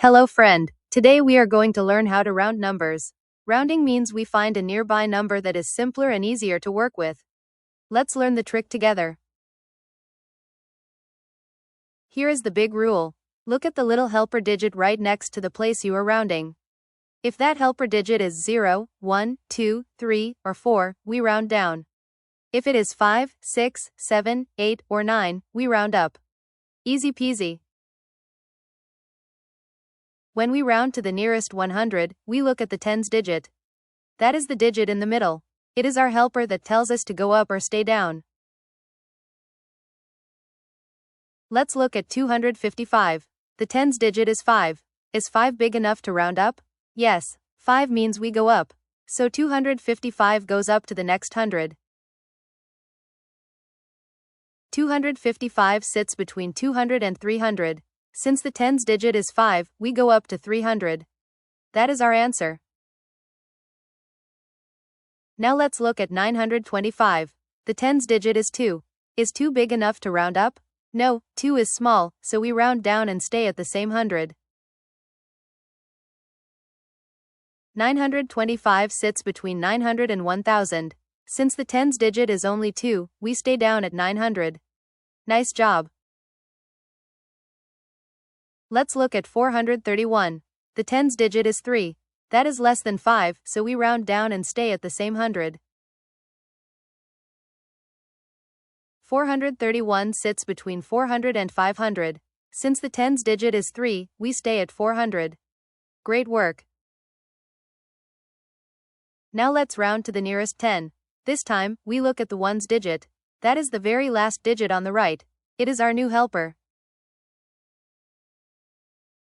Hello friend, today we are going to learn how to round numbers. Rounding means we find a nearby number that is simpler and easier to work with. Let's learn the trick together. Here is the big rule. Look at the little helper digit right next to the place you are rounding. If that helper digit is 0, 1, 2, 3, or 4, we round down. If it is 5, 6, 7, 8, or 9, we round up. Easy peasy. When we round to the nearest 100, we look at the tens digit. That is the digit in the middle. It is our helper that tells us to go up or stay down. Let's look at 255. The tens digit is 5. Is 5 big enough to round up? Yes, 5 means we go up. So 255 goes up to the next 100. 255 sits between 200 and 300. Since the tens digit is 5, we go up to 300. That is our answer. Now let's look at 925. The tens digit is 2. Is 2 big enough to round up? No, 2 is small, so we round down and stay at the same 100. 925 sits between 900 and 1000. Since the tens digit is only 2, we stay down at 900. Nice job. Let's look at 431. The tens digit is 3. That is less than 5, so we round down and stay at the same 100. 431 sits between 400 and 500. Since the tens digit is 3, we stay at 400. Great work. Now let's round to the nearest 10. This time, we look at the ones digit. That is the very last digit on the right. It is our new helper.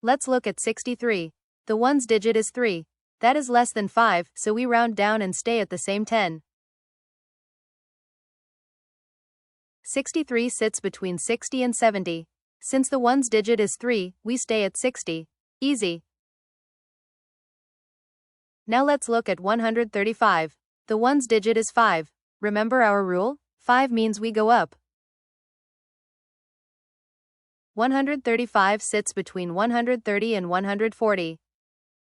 Let's look at 63. The ones digit is 3. That is less than 5, so we round down and stay at the same 10. 63 sits between 60 and 70. Since the ones digit is 3, we stay at 60. Easy. Now let's look at 135. The ones digit is 5. Remember our rule? 5 means we go up. 135 sits between 130 and 140.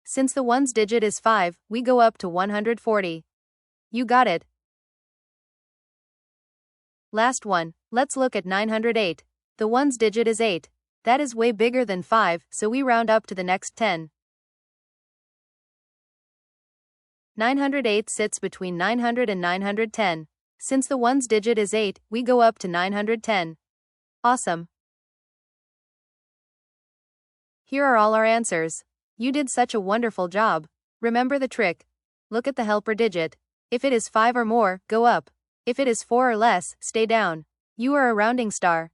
Since the ones digit is 5, we go up to 140. You got it. Last one, let's look at 908. The ones digit is 8. That is way bigger than 5, so we round up to the next 10. 908 sits between 900 and 910. Since the ones digit is 8, we go up to 910. Awesome. Here are all our answers. You did such a wonderful job. Remember the trick. Look at the helper digit. If it is 5 or more, go up. If it is 4 or less, stay down. You are a rounding star.